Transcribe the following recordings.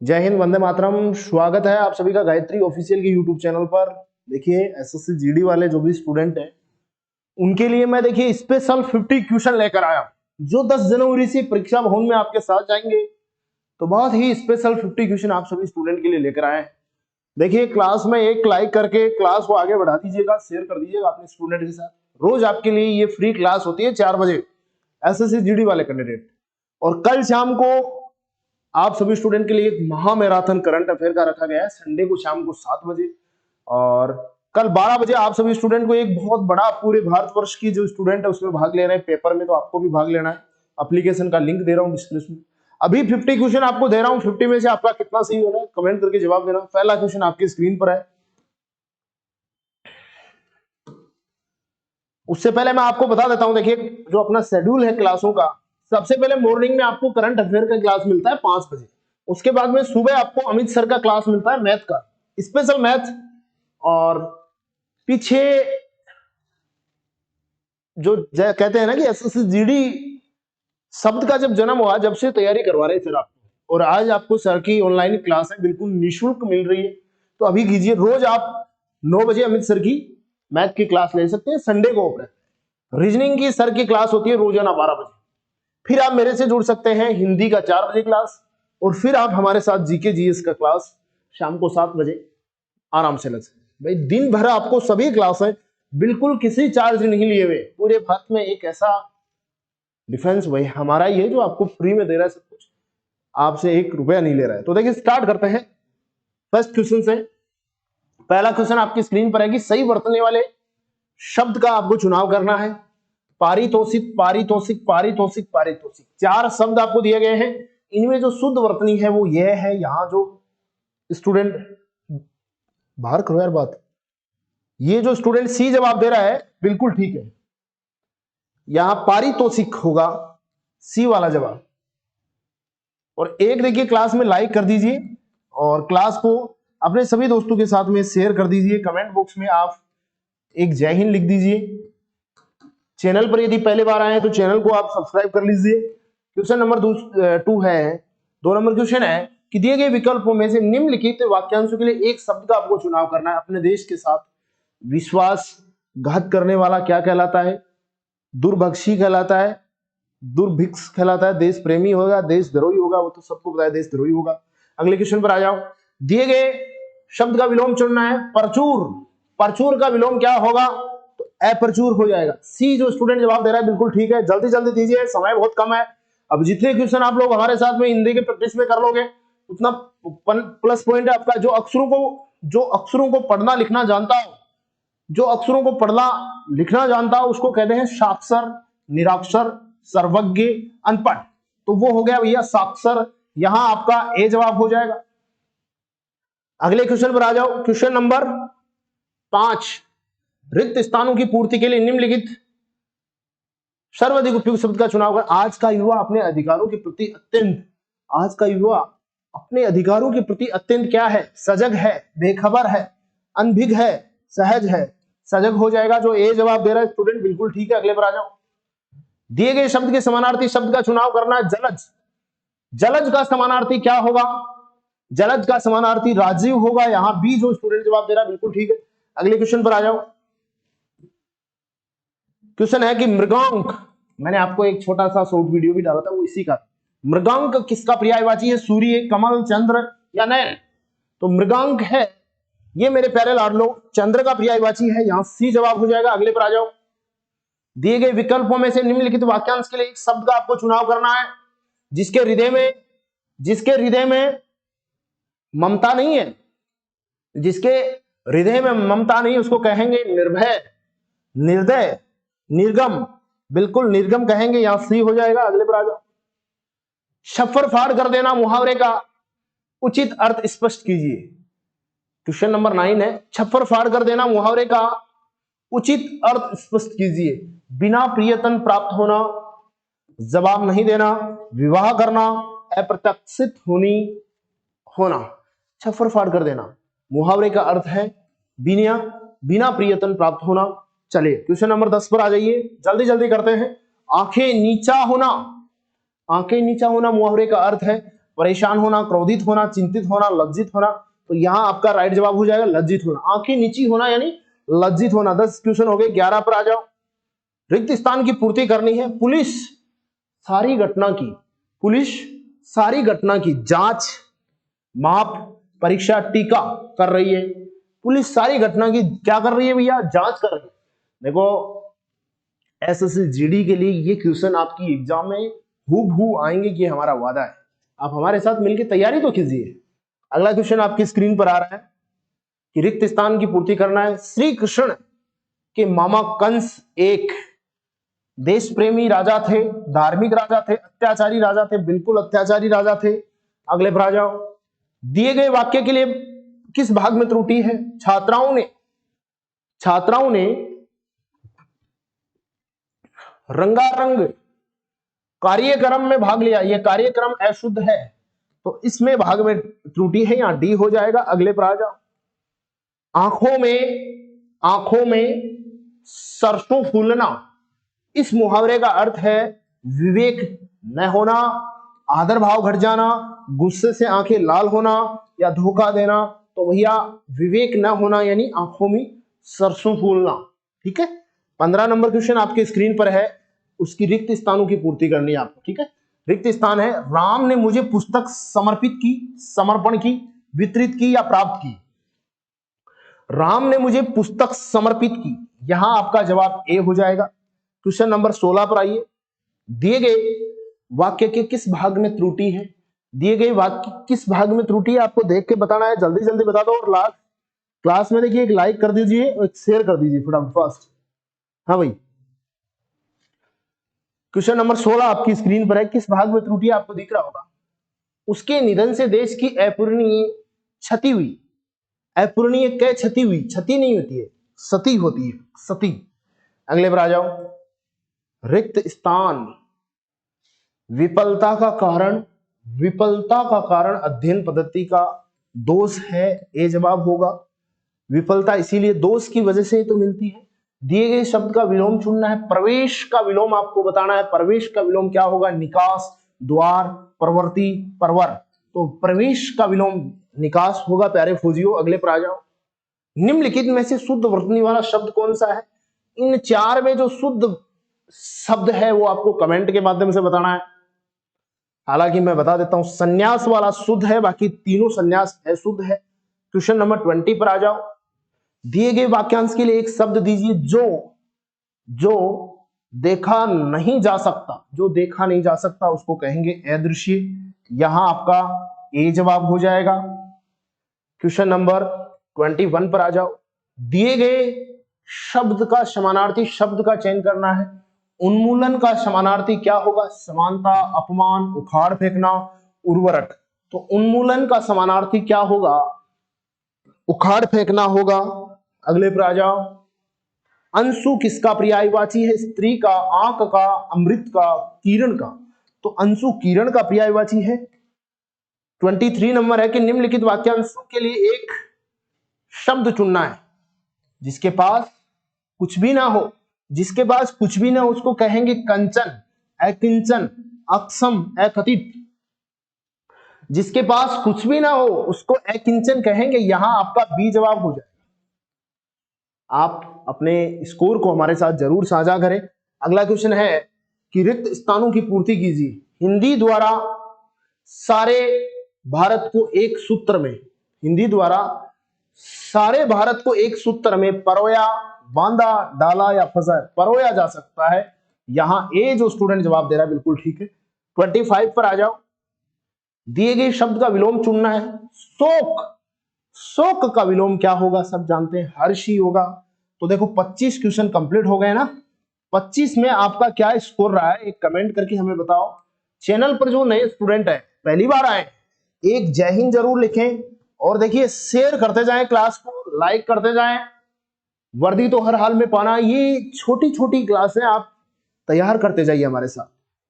जय हिंद, वंदे मातरम। स्वागत है आप सभी का गायत्री ऑफिशियल के यूट्यूब चैनल पर। देखिए एसएससी जीडी वाले जो भी स्टूडेंट हैं उनके लिए मैं देखिए स्पेशल 50 क्वेश्चन लेकर आया जो 10 जनवरी से परीक्षा भवन में आपके साथ जाएंगे। तो बहुत ही स्पेशल 50 क्वेश्चन आप सभी स्टूडेंट के लिए लेकर आए हैं। देखिए क्लास में एक लाइक करके क्लास को आगे बढ़ा दीजिएगा, शेयर कर दीजिएगा अपने स्टूडेंट के साथ। रोज आपके लिए ये फ्री क्लास होती है 4 बजे एसएससी जीडी वाले कैंडिडेट। और कल शाम को आप सभी स्टूडेंट के लिए एक महा मैराथन करंट अफेयर का रखा गया है संडे को शाम को 7 बजे। और कल 12 बजे आप सभी स्टूडेंट को एक बहुत बड़ा पूरे भारतवर्ष की जो स्टूडेंट है उसमें भाग ले रहे हैं पेपर में, तो आपको भी भाग लेना है। एप्लीकेशन का लिंक दे रहा हूं डिस्क्रिप्शन में। अभी 50 क्वेश्चन आपको दे रहा हूं, 50 में से आपका कितना सही हो रहा है कमेंट करके जवाब देना। पहला क्वेश्चन आपकी स्क्रीन पर है। उससे पहले मैं आपको बता देता हूं, देखिए जो अपना शेड्यूल है क्लासों का, सबसे पहले मॉर्निंग में आपको करंट अफेयर का क्लास मिलता है 5 बजे। उसके बाद में सुबह आपको अमित सर का क्लास मिलता है मैथ का, स्पेशल मैथ। और पीछे जो कहते हैं ना कि एसएससी जीडी शब्द का जब जन्म हुआ जब से तैयारी करवा रहे सर आपको, और आज आपको सर की ऑनलाइन क्लास है बिल्कुल निःशुल्क मिल रही है। तो अभी कीजिए, रोज आप 9 बजे अमित सर की मैथ की क्लास ले सकते हैं। संडे को रीजनिंग की सर की क्लास होती है रोजाना 12 बजे। फिर आप मेरे से जुड़ सकते हैं हिंदी का 4 बजे क्लास, और फिर आप हमारे साथ जीके जीएस का क्लास शाम को 7 बजे आराम से लग सकते हैं। भाई दिन भर आपको सभी क्लास है बिल्कुल किसी चार्ज नहीं लिए हुए। पूरे भारत में एक ऐसा डिफेंस भाई हमारा ही है जो आपको फ्री में दे रहा है सब कुछ, आपसे 1 रुपया नहीं ले रहा है। तो देखिए स्टार्ट करते हैं फर्स्ट क्वेश्चन से। पहला क्वेश्चन आपकी स्क्रीन पर है कि सही वर्तने वाले शब्द का आपको चुनाव करना है। पारितोषिक, पारितोषिक, पारितोषिक, पारितोषिक, 4 शब्द आपको दिए गए हैं। इनमें जो शुद्ध वर्तनी है वो यह है। यहां जो स्टूडेंट बाहर करो यार बात, ये जो स्टूडेंट सी जवाब दे रहा है बिल्कुल ठीक है। यहां पारितोषिक होगा सी वाला जवाब। और एक देखिए क्लास में लाइक कर दीजिए और क्लास को अपने सभी दोस्तों के साथ में शेयर कर दीजिए। कमेंट बॉक्स में आप एक जय हिंद लिख दीजिए। चैनल पर यदि पहले बार आए हैं तो चैनल को आप सब्सक्राइब कर लीजिए। क्वेश्चन नंबर 2 है, 2 नंबर क्वेश्चन है कि दिए गए विकल्पों में से निम्नलिखित वाक्यांशों के लिए एक शब्द का आपको चुनाव करना है। अपने देश के साथ विश्वासघात करने वाला क्या कहलाता है? दुर्भक्षी कहलाता है, दुर्भिक्ष कहलाता है, देश प्रेमी होगा, देशद्रोही होगा, वो तो सबको पता है देशद्रोही होगा। अगले क्वेश्चन पर आ जाओ। दिए गए शब्द का विलोम चुनना है। परचूर, परचूर का विलोम क्या होगा? तो अप्रचुर हो जाएगा। सी जो स्टूडेंट जवाब दे रहा है बिल्कुल ठीक है। जल्दी जल्दी दीजिए, समय बहुत कम है। अब जितने क्वेश्चन आप लोग हमारे साथ में हिंदी के प्रैक्टिस में कर लोगे उतना प्लस पॉइंट है आपका। जो अक्षरों को पढ़ना लिखना जानता हो, जो अक्षरों को पढ़ना लिखना जानता हो उसको कहते हैं साक्षर, निरक्षर, सर्वज्ञ, अनपढ़। तो वो हो गया भैया साक्षर। यहां आपका ए जवाब हो जाएगा। अगले क्वेश्चन पर आ जाओ। क्वेश्चन नंबर 5, रिक्त स्थानों की पूर्ति के लिए निम्नलिखित सर्वाधिक उपयुक्त शब्द का चुनाव कर। आज का युवा अपने अधिकारों के प्रति अत्यंत क्या है? सजग है, बेखबर है, अनभिज्ञ है, सहज है। सजग हो जाएगा। जो ए जवाब दे रहा है स्टूडेंट बिल्कुल ठीक है। अगले पर आ जाओ। दिए गए शब्द के समानार्थी शब्द का चुनाव करना है। जलज, जलज का समानार्थी क्या होगा? जलज का समानार्थी राजीव होगा। यहां बी जो स्टूडेंट जवाब दे रहा है बिल्कुल ठीक है। अगले क्वेश्चन पर आ जाओ। क्वेश्चन है कि मृगांक, मैंने आपको एक छोटा सा शॉर्ट वीडियो भी डाला था वो इसी का। मृगांक किसका पर्यायवाची है? सूर्य, कमल, चंद्र या नयन? तो मृगांक है ये मेरे प्यारे लाडलो चंद्र का पर्यायवाची है। यहां सी जवाब हो जाएगा। अगले पर आ जाओ। दिए गए विकल्पों में से निम्नलिखित वाक्यांश के लिए एक शब्द का आपको चुनाव करना है जिसके हृदय में ममता नहीं है। जिसके हृदय में ममता नहीं उसको कहेंगे निर्भय, निर्दय, निर्गम। बिल्कुल निर्गम कहेंगे। यहां सी हो जाएगा। अगले पर आ जाओ। छप्पर फाड़ कर देना मुहावरे का उचित अर्थ स्पष्ट कीजिए। क्वेश्चन नंबर 9 है, छप्पर फाड़ कर देना मुहावरे का उचित अर्थ स्पष्ट कीजिए। बिना प्रियतन प्राप्त होना, जवाब नहीं देना, विवाह करना, अप्रत्याशित होना। छप्पर फाड़ कर देना मुहावरे का अर्थ है बिना प्रियतन प्राप्त होना। चलिए क्वेश्चन नंबर 10 पर आ जाइए, जल्दी जल्दी करते हैं। आंखें नीचा होना, आंखें नीचा होना मुहावरे का अर्थ है परेशान होना, क्रोधित होना, चिंतित होना, लज्जित होना, तो यहां आपका राइट जवाब हो जाएगा लज्जित होना। आंखें नीची होना यानी लज्जित होना। 10 क्वेश्चन हो गए, 11 पर आ जाओ। रिक्त स्थान की पूर्ति करनी है। पुलिस सारी घटना की जांच, माप, परीक्षा, टीका कर रही है। पुलिस सारी घटना की क्या कर रही है भैया? जांच कर रही है। देखो एसएससी जीडी के लिए ये क्वेश्चन आपकी एग्जाम में हूबहू आएंगे कि हमारा वादा है। आप हमारे साथ मिलकर तैयारी तो कीजिए। अगला क्वेश्चन आपकी स्क्रीन पर आ रहा है कि रिक्त स्थान की पूर्ति करना है। श्री कृष्ण के मामा कंस एक देश प्रेमी राजा थे, धार्मिक राजा थे, अत्याचारी राजा थे? बिल्कुल अत्याचारी राजा थे। अगले पर आ जाओ। दिए गए वाक्य के लिए किस भाग में त्रुटि है? छात्राओं ने रंगारंग कार्यक्रम में भाग लिया। यह कार्यक्रम अशुद्ध है, तो इसमें भाग में त्रुटि है, यहां डी हो जाएगा। अगले पर आ जाओ। आंखों में सरसों फूलना, इस मुहावरे का अर्थ है विवेक न होना, आदर भाव घट जाना, गुस्से से आंखें लाल होना या धोखा देना। तो भैया विवेक न होना यानी आंखों में सरसों फूलना। ठीक है, 15 नंबर क्वेश्चन आपके स्क्रीन पर है, उसकी रिक्त स्थानों की पूर्ति करनी है आपको। ठीक है, रिक्त स्थान है राम ने मुझे पुस्तक समर्पण की, वितरित की या प्राप्त की? राम ने मुझे पुस्तक समर्पित की, यहां आपका जवाब ए हो जाएगा। क्वेश्चन नंबर 16 पर आइए। दिए गए वाक्य के किस भाग में त्रुटि है? दिए गए वाक्य किस भाग में त्रुटि है आपको देख के बताना है। जल्दी जल्दी बता दो। और लास्ट क्लास में देखिए एक लाइक कर दीजिए और एक शेयर कर दीजिए फटाफट फास्ट। हाँ भाई, क्वेश्चन नंबर 16 आपकी स्क्रीन पर है। किस भाग में त्रुटि आपको दिख रहा होगा? उसके निधन से देश की अपूरणीय क्षति हुई। अपूरणीय क्या? क्षति हुई। क्षति नहीं होती है, सती होती है, सती। अगले पर आ जाओ। रिक्त स्थान विफलता का कारण अध्ययन पद्धति का दोष है, ये जवाब होगा। विफलता इसीलिए दोष की वजह से तो मिलती है। दिए गए शब्द का विलोम चुनना है। प्रवेश का विलोम आपको बताना है। प्रवेश का विलोम क्या होगा? निकास, द्वार, प्रवृत्ति, परवर। तो प्रवेश का विलोम निकास होगा प्यारे फौजियों। अगले पर आ जाओ। निम्नलिखित में से शुद्ध वर्तनी वाला शब्द कौन सा है? इन 4 में जो शुद्ध शब्द है वो आपको कमेंट के माध्यम से बताना है। हालांकि मैं बता देता हूं संन्यास वाला शुद्ध है, बाकी तीनों संन्यास अशुद्ध है। क्वेश्चन नंबर 20 पर आ जाओ। दिए गए वाक्यांश के लिए एक शब्द दीजिए जो देखा नहीं जा सकता। जो देखा नहीं जा सकता उसको कहेंगे अदृश्य। यहां आपका ए जवाब हो जाएगा। क्वेश्चन नंबर 21 पर आ जाओ। दिए गए शब्द का समानार्थी शब्द का चयन करना है। उन्मूलन का समानार्थी क्या होगा? समानता, अपमान, उखाड़ फेंकना, उर्वरक। तो उन्मूलन का समानार्थी क्या होगा? उखाड़ फेंकना होगा। अगले पर आ जाओ। अंशु किसका पर्यायवाची है? स्त्री का, आंख का, अमृत का, किरण का। तो अंशु किरण का पर्यायवाची है। 23 नंबर है कि निम्नलिखित वाक्यांशों के लिए एक शब्द चुनना है जिसके पास कुछ भी ना हो। जिसके पास कुछ भी ना हो उसको कहेंगे कंचन, अकिंचन, अक्षम, अकथित। जिसके पास कुछ भी ना हो उसको अकिंचन कहेंगे। यहां आपका बी जवाब हो जाएगा। आप अपने स्कोर को हमारे साथ जरूर साझा करें। अगला क्वेश्चन है कि रिक्त स्थानों की पूर्ति कीजिए। हिंदी द्वारा सारे भारत को एक सूत्र में, हिंदी द्वारा सारे भारत को एक सूत्र में परोया, बांधा, डाला या फंसा। परोया जा सकता है। यहां ए जो स्टूडेंट जवाब दे रहा है बिल्कुल ठीक है। 25 पर आ जाओ। दिए गए शब्द का विलोम चुनना है। शोक का विलोम क्या होगा? सब जानते हैं, हर्षी होगा। तो देखो 25 क्वेश्चन कंप्लीट हो गए ना। 25 में आपका क्या स्कोर रहा है एक कमेंट करके हमें बताओ। चैनल पर जो नए स्टूडेंट है, पहली बार आए, एक जय हिंद जरूर लिखें। और देखिए शेयर करते जाएं क्लास को, लाइक करते जाएं। वर्दी तो हर हाल में पाना। ये छोटी छोटी क्लासें आप तैयार करते जाइए हमारे साथ।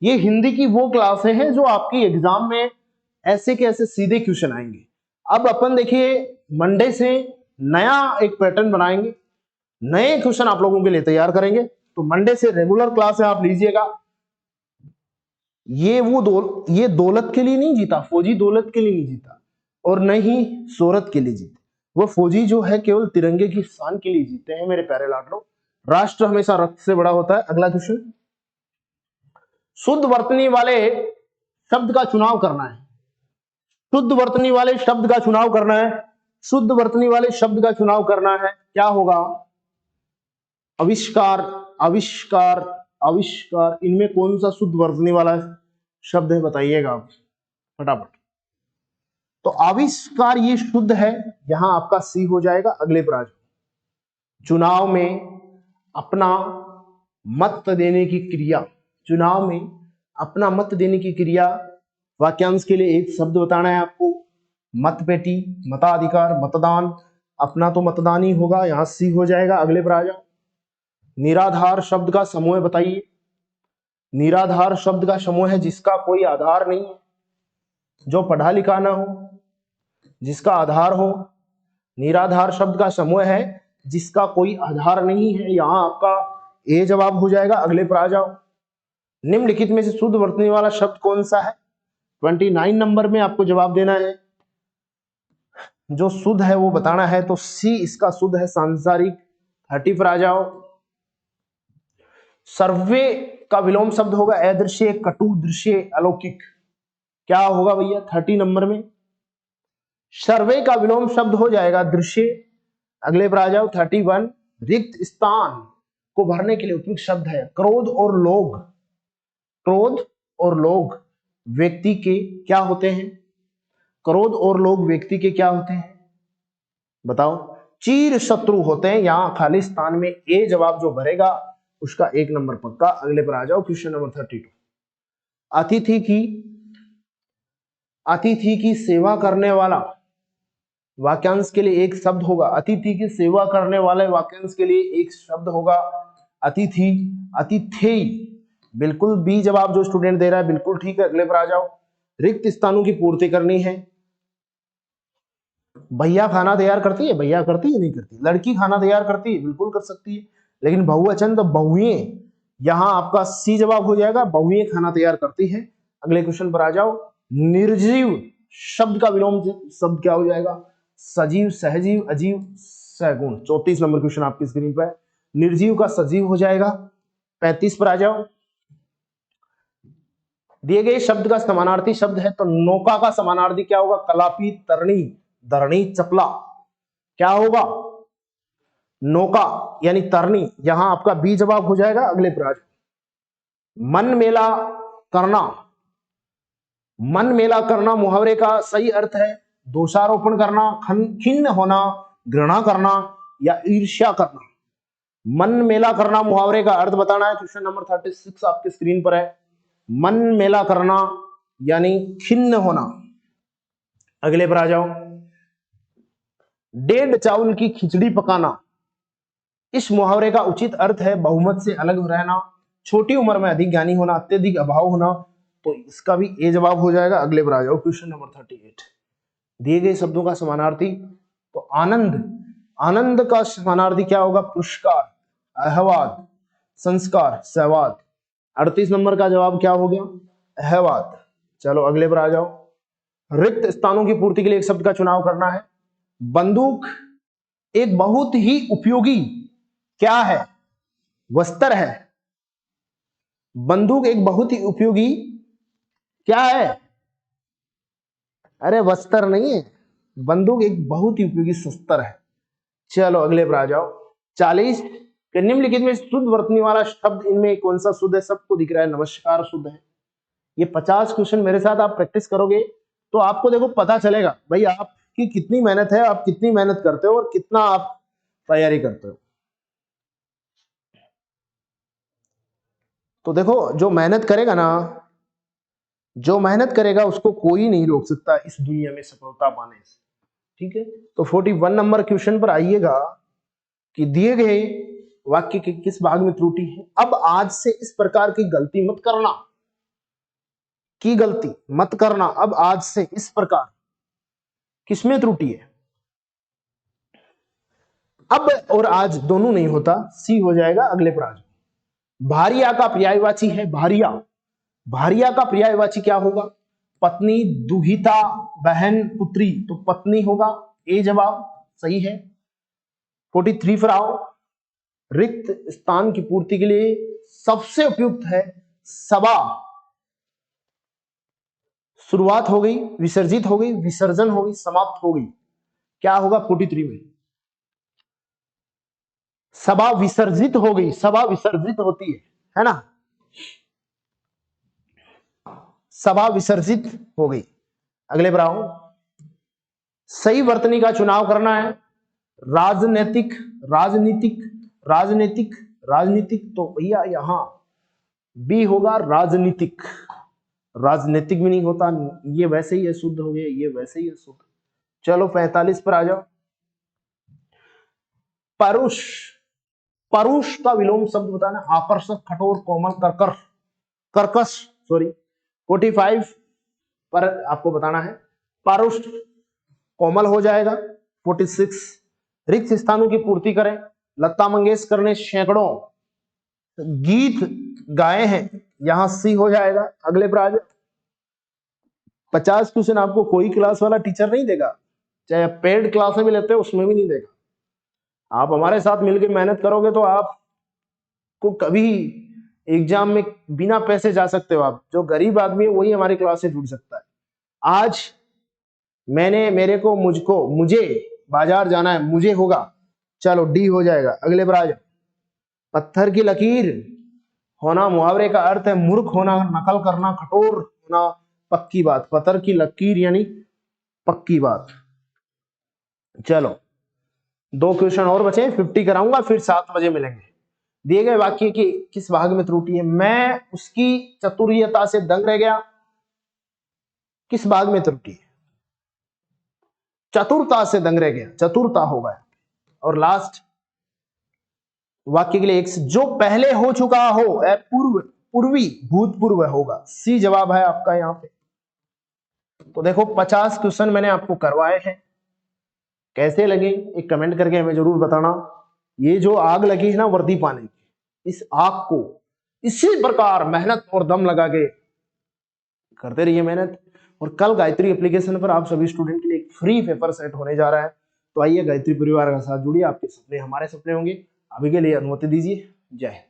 ये हिंदी की वो क्लासें हैं जो आपकी एग्जाम में ऐसे के ऐसे सीधे क्वेश्चन आएंगे। अब अपन देखिए मंडे से नया एक पैटर्न बनाएंगे, नए क्वेश्चन आप लोगों के लिए तैयार करेंगे। तो मंडे से रेगुलर क्लास है आप लीजिएगा। ये दौलत के लिए नहीं जीता, फौजी दौलत के लिए नहीं जीता और न ही शोहरत के लिए जीते। वो फौजी जो है केवल तिरंगे की शान के लिए जीते हैं मेरे प्यारे लाडलो। राष्ट्र हमेशा रक्त से बड़ा होता है। अगला क्वेश्चन, शुद्ध वर्तनी वाले शब्द का चुनाव करना है। शुद्ध वर्तनी वाले शब्द का चुनाव करना है। शुद्ध वर्तनी वाले शब्द का चुनाव करना है। क्या होगा? आविष्कार, आविष्कार, आविष्कार, इनमें कौन सा शुद्ध वर्तनी वाला शब्द है बताइएगा आप फटाफट। तो आविष्कार ये शुद्ध है, यहां आपका सी हो जाएगा। अगले पर आ जाओ, चुनाव में अपना मत देने की क्रिया। चुनाव में अपना मत देने की क्रिया, वाक्यांश के लिए एक शब्द बताना है आपको। मत पेटी, मताधिकार, मतदान, अपना तो मतदान ही होगा, यहां सी हो जाएगा। अगले पर आ जाओ, निराधार शब्द का समूह बताइए। निराधार शब्द का समूह है जिसका कोई आधार नहीं है, जो पढ़ा लिखा ना हो, जिसका आधार हो। निराधार शब्द का समूह है जिसका कोई आधार नहीं है, यहां आपका ए जवाब हो जाएगा। अगले पर आ जाओ, निम्नलिखित में से शुद्ध वर्तनी वाला शब्द कौन सा है? 29 नंबर में आपको जवाब देना है, जो शुद्ध है वो बताना है। तो सी इसका शुद्ध है, सांसारिक। 30 पर आ जाओ, सर्वे का विलोम शब्द होगा अदृश्य, कटु, दृश्य, अलौकिक। क्या होगा भैया 30 नंबर में? सर्वे का विलोम शब्द हो जाएगा दृश्य। अगले पर आ जाओ 31, रिक्त स्थान को भरने के लिए उपयुक्त शब्द है क्रोध और लोग। क्रोध और लोग व्यक्ति के क्या होते हैं? क्रोध और लोग व्यक्ति के क्या होते हैं बताओ? चीर शत्रु होते हैं। यहां खाली स्थान में ए जवाब जो भरेगा उसका 1 नंबर पक्का। अगले पर आ जाओ, क्वेश्चन नंबर 32, अतिथि की सेवा करने वाला वाक्यांश के लिए एक शब्द होगा। अतिथि की सेवा करने वाले वाक्यांश के लिए एक शब्द होगा अतिथि, अतिथेय। बिल्कुल बी जवाब जो स्टूडेंट दे रहा है बिल्कुल ठीक है। अगले पर आ जाओ, रिक्त स्थानों की पूर्ति करनी है। भैया खाना तैयार करती है? भैया करती है नहीं करती? लड़की खाना तैयार करती है? बिल्कुल कर सकती है, लेकिन बहुवचन तो बहुएं। यहां आपका सी जवाब हो जाएगा, बहुएं खाना तैयार करती है। अगले क्वेश्चन पर आ जाओ, निर्जीव शब्द का विलोम शब्द क्या हो जाएगा? सजीव, सहजीव, अजीव, सगुण। 34 नंबर क्वेश्चन आपकी स्क्रीन पर है, निर्जीव का सजीव हो जाएगा। 35 पर आ जाओ, दिए गए शब्द का समानार्थी शब्द है, तो नौका का समानार्थी क्या होगा? कलापी, तरणी, धरणी, चपला। क्या होगा? नौका यानी तरनी। यहां आपका बी जवाब हो जाएगा। अगले पर आ जाओ, मन मेला करना। मन मेला करना मुहावरे का सही अर्थ है दोषारोपण करना, खिन्न होना, घृणा करना या ईर्ष्या करना। मन मेला करना मुहावरे का अर्थ बताना है। क्वेश्चन नंबर 36 आपकी स्क्रीन पर है। मन मेला करना यानी खिन्न होना। अगले पर आ जाओ, डेढ़ चावल की खिचड़ी पकाना। इस मुहावरे का उचित अर्थ है बहुमत से अलग रहना, छोटी उम्र में अधिक ज्ञानी होना, अत्यधिक अभाव होना। तो इसका भी ए जवाब हो जाएगा। अगले पर आ जाओ, क्वेश्चन नंबर 38, दिए गए शब्दों का समानार्थी। तो आनंद, आनंद का समानार्थी क्या होगा? पुरस्कार, अहवाद, संस्कार, सहवाद। 38 नंबर का जवाब क्या हो गया? अहवाद। चलो अगले पर आ जाओ, रिक्त स्थानों की पूर्ति के लिए एक शब्द का चुनाव करना है। बंदूक एक बहुत ही उपयोगी क्या है? वस्त्र है। बंदूक एक बहुत ही उपयोगी क्या है? अरे वस्त्र नहीं है, बंदूक एक बहुत ही उपयोगी शस्त्र है। चलो अगले पर आ जाओ, 40, निम्नलिखित में शुद्ध वर्तनी वाला शब्द इनमें कौन सा शुद्ध है? सबको दिख रहा है, नमस्कार शुद्ध है। ये 50 क्वेश्चन मेरे साथ आप प्रैक्टिस करोगे तो आपको देखो पता चलेगा भाई आपकी कितनी मेहनत है, आप कितनी मेहनत करते हो और कितना आप तैयारी करते हो। तो देखो जो मेहनत करेगा ना, जो मेहनत करेगा उसको कोई नहीं रोक सकता इस दुनिया में सफलता पाने से। ठीक है, तो 41 नंबर क्वेश्चन पर आइएगा कि दिए गए वाक्य के किस भाग में त्रुटि है? अब आज से इस प्रकार की गलती मत करना, की गलती मत करना। अब आज से इस प्रकार किसमें त्रुटि है? अब और आज दोनों नहीं होता, सी हो जाएगा। अगले पर आज, भारिया का पर्यायवाची है भारिया। भारिया का पर्यायवाची क्या होगा? पत्नी, दुहिता, बहन, पुत्री, तो पत्नी होगा, ए जवाब सही है। 43 पर आओ। रिक्त स्थान की पूर्ति के लिए सबसे उपयुक्त है सभा। शुरुआत हो गई, विसर्जित हो गई, विसर्जन हो गई, समाप्त हो गई, क्या होगा 43 में? सभा विसर्जित हो गई, सभा विसर्जित होती है ना? सभा विसर्जित हो गई। अगले पर आओ। सही वर्तनी का चुनाव करना है। राजनैतिक, राजनीतिक, राजनीतिक, राजनीतिक, तो भैया यहां बी होगा राजनीतिक। राजनीतिक भी नहीं होता, ये वैसे ही अशुद्ध हो गया, ये वैसे ही अशुद्ध। चलो 45 पर आ जाओ। परुष, परुष का विलोम शब्द बताना। आकर्षक, कठोर, कोमल, कर्कर, कर्कश, सॉरी। 45 पर आपको बताना है परुष कोमल हो जाएगा। 46 रिक्त स्थानों की पूर्ति करें। लता मंगेशकर ने सैकड़ों गीत गाए हैं, यहां सी हो जाएगा। अगले पर आ जाए। 50 क्वेश्चन आपको कोई क्लास वाला टीचर नहीं देगा, चाहे पेड क्लास में भी लेते हो उसमें भी नहीं देगा। आप हमारे साथ मिलकर मेहनत करोगे तो आपको कभी एग्जाम में बिना पैसे जा सकते हो। आप जो गरीब आदमी है वही हमारी क्लास से जुड़ सकता है। आज मुझे बाजार जाना है, मुझे होगा, चलो डी हो जाएगा। अगले पर आ जाओ। पत्थर की लकीर होना मुहावरे का अर्थ है मूर्ख होना, नकल करना, कठोर होना, पक्की बात। पत्थर की लकीर यानी पक्की बात। चलो 2 क्वेश्चन और बचे, 50 कराऊंगा, फिर 7 बजे मिलेंगे। दिए गए वाक्य की किस भाग में त्रुटि है? मैं उसकी चतुर्यता से दंग रह गया, किस भाग में त्रुटि है? चतुरता से दंग रह गया, चतुरता होगा। और लास्ट वाक्य के लिए जो पहले हो चुका हो, पूर्व, पूर्वी, भूतपूर्व होगा। सी जवाब है आपका यहां पे। तो देखो 50 क्वेश्चन मैंने आपको करवाए हैं, कैसे लगे एक कमेंट करके हमें जरूर बताना। ये जो आग लगी है ना वर्दी पाने की, इस आग को इसी प्रकार मेहनत और दम लगा के करते रहिए मेहनत। और कल गायत्री एप्लीकेशन पर आप सभी स्टूडेंट के लिए एक फ्री पेपर सेट होने जा रहा है, तो आइए गायत्री परिवार का साथ जुड़िए, आपके सपने हमारे सपने होंगे। अभी के लिए अनुमति दीजिए, जय हिंद।